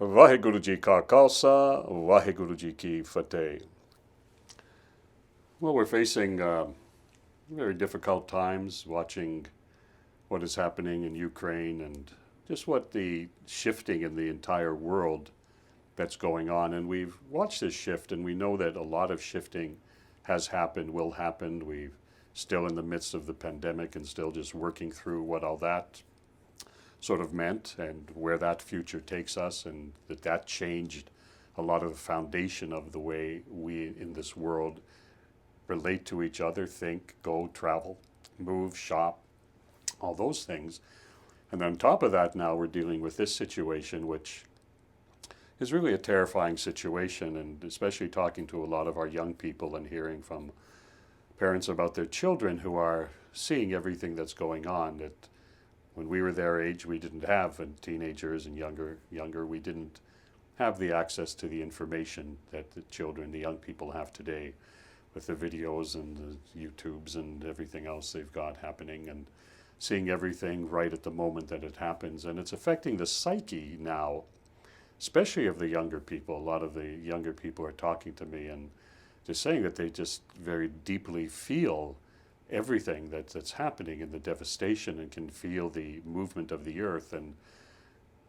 Vaheguru Ji Ka Khalsa, Vaheguru Ji Ki Fateh. Well, we're facing very difficult times watching what is happening in Ukraine and just what the shifting in the entire world that's going on. And we've watched this shift and we know that a lot of shifting has happened, will happen. We're still in the midst of the pandemic and still just working through what all that sort of meant and where that future takes us, and that changed a lot of the foundation of the way we in this world relate to each other, think, go, travel, move, shop, all those things. And on top of that, now we're dealing with this situation, which is really a terrifying situation, and especially talking to a lot of our young people and hearing from parents about their children who are seeing everything that's going on. That when we were their age, we didn't have, and teenagers and younger, we didn't have the access to the information that the children, the young people have today, with the videos and the YouTubes and everything else they've got happening, and seeing everything right at the moment that it happens. And it's affecting the psyche now, especially of the younger people. A lot of the younger people are talking to me and they're saying that they just very deeply feel everything that's happening in the devastation and can feel the movement of the earth. And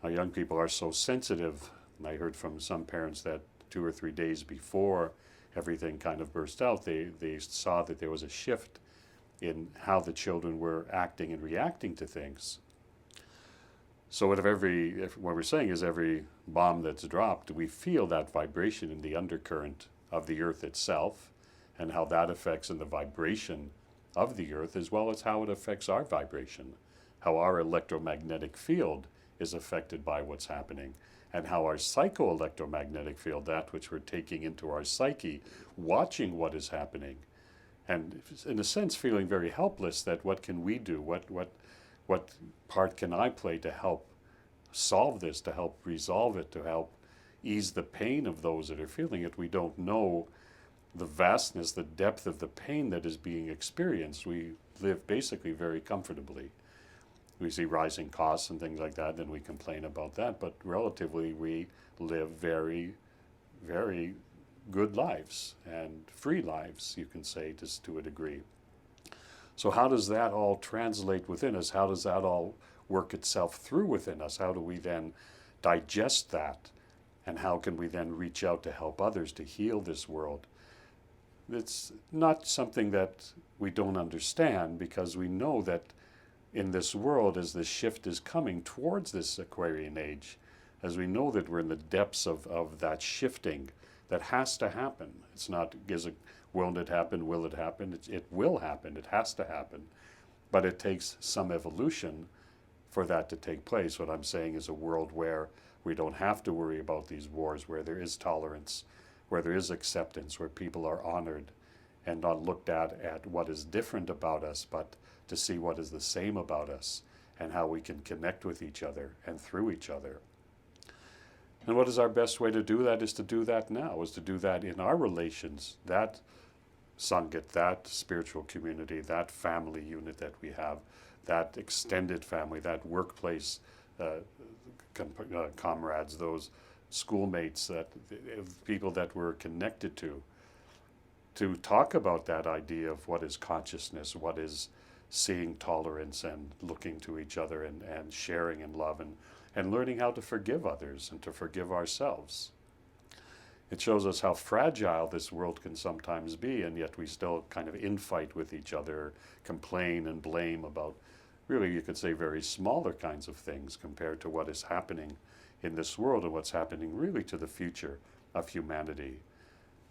our young people are so sensitive. And I heard from some parents that 2 or 3 days before everything kind of burst out, they saw that there was a shift in how the children were acting and reacting to things. So what we're saying is every bomb that's dropped, we feel that vibration in the undercurrent of the earth itself, and how that affects in the vibration of the earth, as well as how it affects our vibration, how our electromagnetic field is affected by what's happening, and how our psychoelectromagnetic field, that which we're taking into our psyche, watching what is happening, and in a sense feeling very helpless, that what can we do, what part can I play to help solve this, to help resolve it, to help ease the pain of those that are feeling it. We don't know the vastness, the depth of the pain that is being experienced. We live basically very comfortably. We see rising costs and things like that, then we complain about that, but relatively we live very, very good lives and free lives, you can say, just to a degree. So how does that all translate within us? How does that all work itself through within us? How do we then digest that? And how can we then reach out to help others to heal this world? It's not something that we don't understand, because we know that in this world, as this shift is coming towards this Aquarian age, as we know that we're in the depths of that shifting that has to happen. It's not, will it happen, will it happen? It will happen, it has to happen. But it takes some evolution for that to take place. What I'm saying is a world where we don't have to worry about these wars, where there is tolerance, where there is acceptance, where people are honored and not looked at what is different about us, but to see what is the same about us and how we can connect with each other and through each other. And what is our best way to do that is to do that now, is to do that in our relations, that Sangat, that spiritual community, that family unit that we have, that extended family, that workplace comrades, those schoolmates, that people that we're connected to talk about that idea of what is consciousness, what is seeing tolerance and looking to each other and sharing in love, and learning how to forgive others and to forgive ourselves. It shows us how fragile this world can sometimes be, and yet we still kind of infight with each other, complain and blame about, really you could say, very smaller kinds of things compared to what is happening in this world and what's happening really to the future of humanity.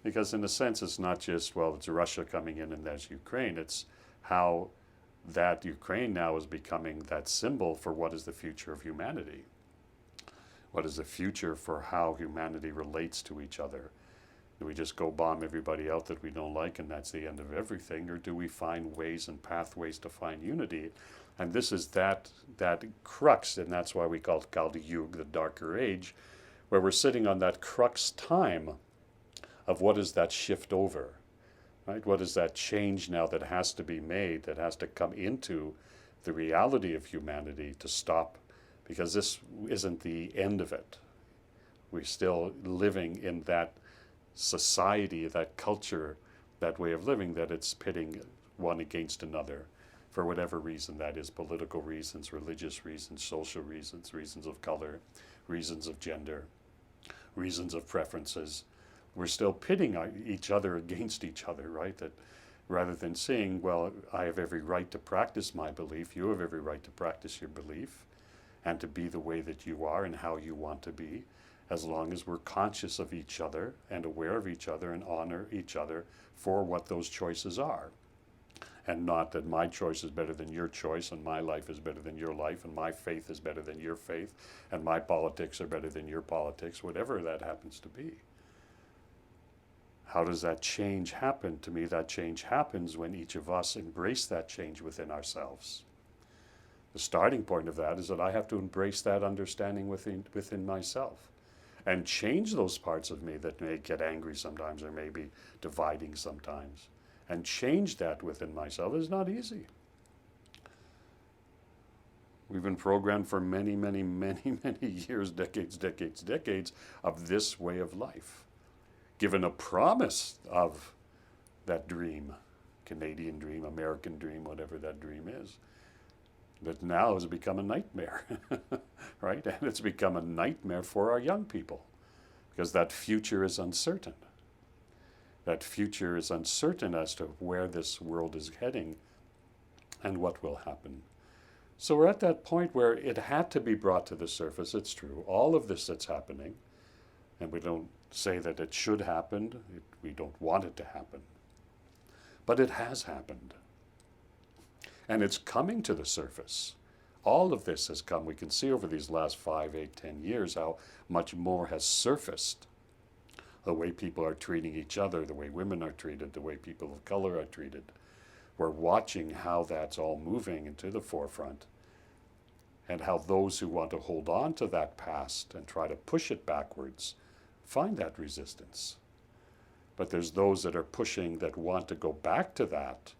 Because in a sense, it's not just, well, it's Russia coming in and there's Ukraine. It's how that Ukraine now is becoming that symbol for what is the future of humanity. What is the future for how humanity relates to each other? Do we just go bomb everybody out that we don't like and that's the end of everything? Or do we find ways and pathways to find unity? And this is that crux, and that's why we call it Kali Yuga, the darker age, where we're sitting on that crux time of what is that shift over, right? What is that change now that has to be made, that has to come into the reality of humanity to stop, because this isn't the end of it. We're still living in that society, that culture, that way of living, that it's pitting one against another for whatever reason that is, political reasons, religious reasons, social reasons, reasons of color, reasons of gender, reasons of preferences. We're still pitting each other against each other, right? That rather than saying, well, I have every right to practice my belief, you have every right to practice your belief, and to be the way that you are and how you want to be, as long as we're conscious of each other and aware of each other and honor each other for what those choices are. And not that my choice is better than your choice, and my life is better than your life, and my faith is better than your faith, and my politics are better than your politics, whatever that happens to be. How does that change happen? To me, that change happens when each of us embrace that change within ourselves. The starting point of that is that I have to embrace that understanding within myself and change those parts of me that may get angry sometimes or may be dividing sometimes. And change that within myself is not easy. We've been programmed for many, many, many, many years, decades of this way of life. Given a promise of that dream, Canadian dream, American dream, whatever that dream is, that now has become a nightmare, right? And it's become a nightmare for our young people because that future is uncertain. That future is uncertain as to where this world is heading and what will happen. So we're at that point where it had to be brought to the surface. It's true. All of this that's happening, and we don't say that it should happen. We don't want it to happen. But it has happened. And it's coming to the surface. All of this has come. We can see over these last 5, 8, 10 years how much more has surfaced. The way people are treating each other, the way women are treated, the way people of color are treated. We're watching how that's all moving into the forefront, and how those who want to hold on to that past and try to push it backwards find that resistance. But there's those that are pushing, that want to go back to that,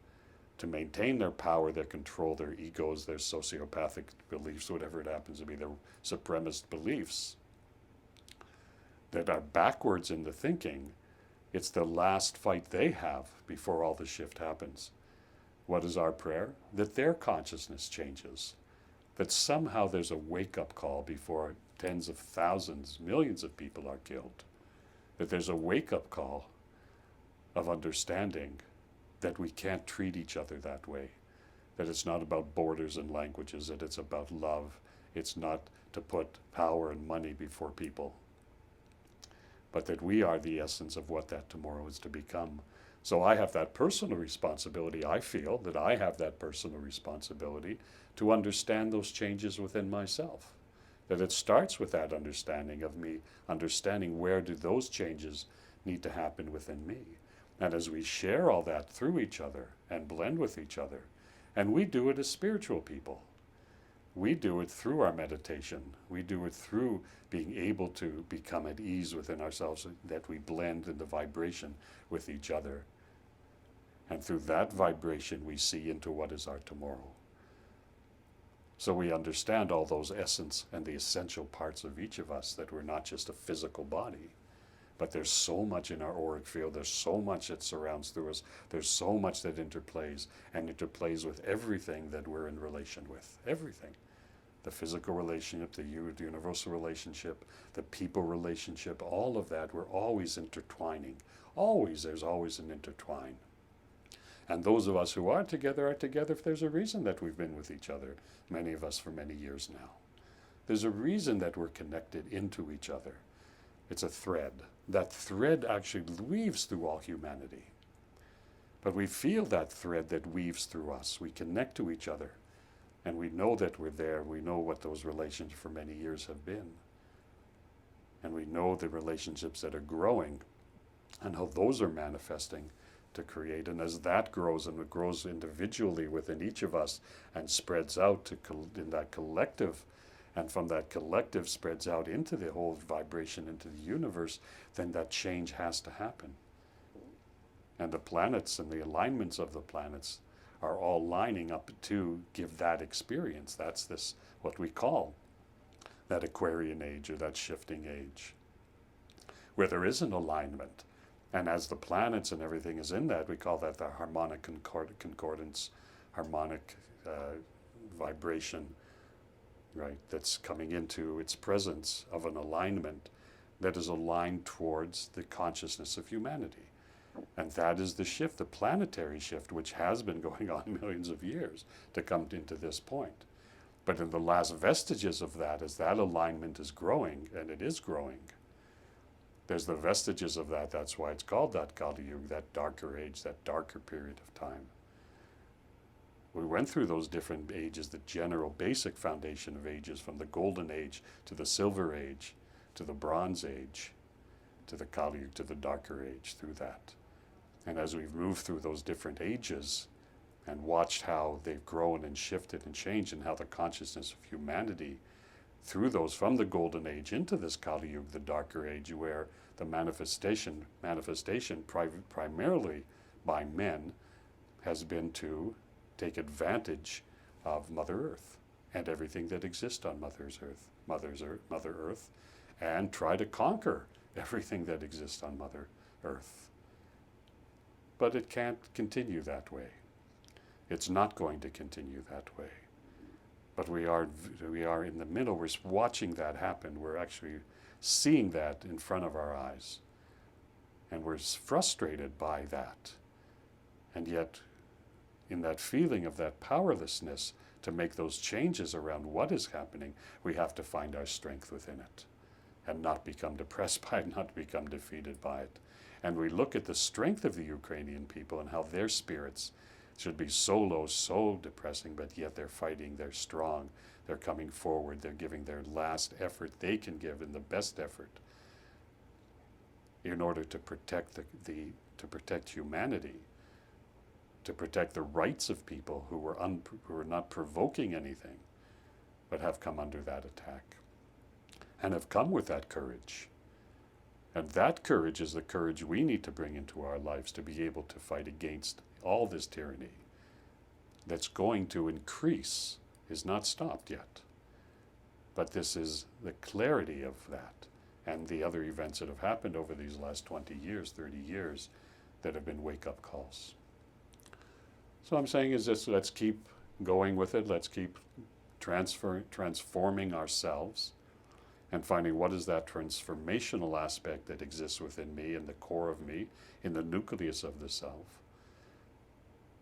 to maintain their power, their control, their egos, their sociopathic beliefs, whatever it happens to be, their supremacist beliefs, that are backwards in the thinking. It's the last fight they have before all the shift happens. What is our prayer? That their consciousness changes. That somehow there's a wake-up call before tens of thousands, millions of people are killed. That there's a wake-up call of understanding that we can't treat each other that way. That it's not about borders and languages, that it's about love. It's not to put power and money before people, but that we are the essence of what that tomorrow is to become. So I have that personal responsibility. I feel that I have that personal responsibility to understand those changes within myself. That it starts with that understanding of me, understanding where do those changes need to happen within me. And as we share all that through each other and blend with each other, and we do it as spiritual people. We do it through our meditation. We do it through being able to become at ease within ourselves, that we blend in the vibration with each other. And through that vibration, we see into what is our tomorrow. So we understand all those essence and the essential parts of each of us, that we're not just a physical body, but there's so much in our auric field, there's so much that surrounds through us, there's so much that interplays, and interplays with everything that we're in relation with, everything. The physical relationship, the universal relationship, the people relationship, all of that, we're always intertwining. Always, there's always an intertwine. And those of us who are together if there's a reason that we've been with each other, many of us for many years now. There's a reason that we're connected into each other. It's a thread. That thread actually weaves through all humanity. But we feel that thread that weaves through us. We connect to each other. And we know that we're there. We know what those relationships for many years have been. And we know the relationships that are growing and how those are manifesting to create. And as that grows, and it grows individually within each of us and spreads out to in that collective, and from that collective spreads out into the whole vibration, into the universe, then that change has to happen. And the planets and the alignments of the planets are all lining up to give that experience. That's this, what we call that Aquarian age, or that shifting age. where there is an alignment. And as the planets and everything is in that, we call that the harmonic concordance, harmonic vibration, right? That's coming into its presence of an alignment that is aligned towards the consciousness of humanity. And that is the shift, the planetary shift, which has been going on millions of years to come into this point. But in the last vestiges of that, as that alignment is growing, and it is growing, there's the vestiges of that. That's why it's called that Kali Yuga, that darker age, that darker period of time. We went through those different ages, the general basic foundation of ages, from the Golden Age to the Silver Age, to the Bronze Age, to the Kali Yuga, to the darker age, through that. And as we've moved through those different ages and watched how they've grown and shifted and changed, and how the consciousness of humanity through those, from the Golden Age into this Kali Yuga, the darker age, where the manifestation primarily by men has been to take advantage of Mother Earth and everything that exists on Mother Earth, and try to conquer everything that exists on Mother Earth. But it can't continue that way. It's not going to continue that way. But we are in the middle. We're watching that happen. We're actually seeing that in front of our eyes. And we're frustrated by that. And yet, in that feeling of that powerlessness to make those changes around what is happening, we have to find our strength within it and not become depressed by it, not become defeated by it. And we look at the strength of the Ukrainian people and how their spirits should be so low, so depressing, but yet they're fighting, they're strong, they're coming forward, they're giving their last effort they can give, and the best effort, in order to protect to protect humanity, to protect the rights of people who were not provoking anything, but have come under that attack, and have come with that courage. And that courage is the courage we need to bring into our lives to be able to fight against all this tyranny that's going to increase, is not stopped yet. But this is the clarity of that, and the other events that have happened over these last 20 years, 30 years, that have been wake-up calls. So I'm saying is this: let's keep going with it, let's keep transforming ourselves, and finding what is that transformational aspect that exists within me, in the core of me, in the nucleus of the self,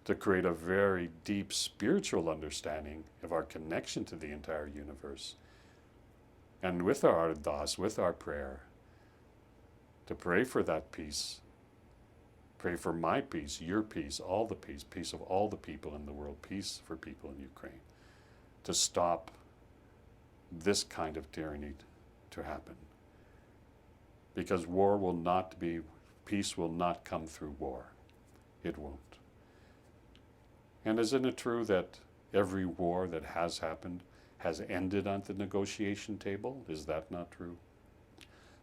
to create a very deep spiritual understanding of our connection to the entire universe. And with our ardas, with our prayer, to pray for that peace, pray for my peace, your peace, all the peace, peace of all the people in the world, peace for people in Ukraine, to stop this kind of tyranny to happen. Because war will not be, peace will not come through war. It won't. And isn't it true that every war that has happened has ended on the negotiation table? Is that not true?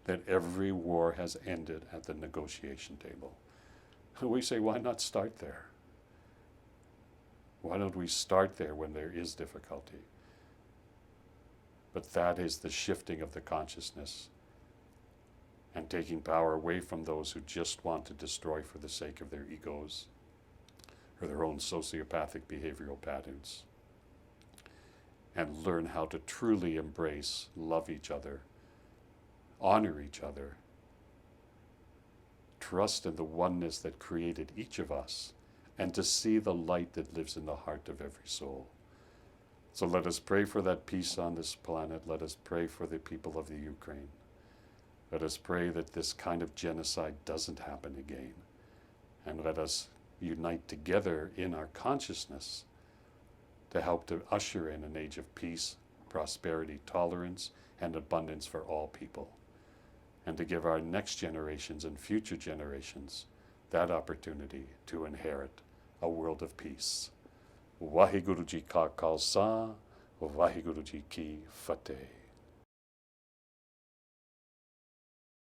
That every war has ended at the negotiation table. We say, why not start there? Why don't we start there when there is difficulty? But that is the shifting of the consciousness and taking power away from those who just want to destroy for the sake of their egos or their own sociopathic behavioral patterns, and learn how to truly embrace, love each other, honor each other, trust in the oneness that created each of us, and to see the light that lives in the heart of every soul. So let us pray for that peace on this planet. Let us pray for the people of the Ukraine. Let us pray that this kind of genocide doesn't happen again. And let us unite together in our consciousness to help to usher in an age of peace, prosperity, tolerance, and abundance for all people, and to give our next generations and future generations that opportunity to inherit a world of peace. Vaheguru Ji Ka Khalsa, Vaheguru Ji Ki Fateh.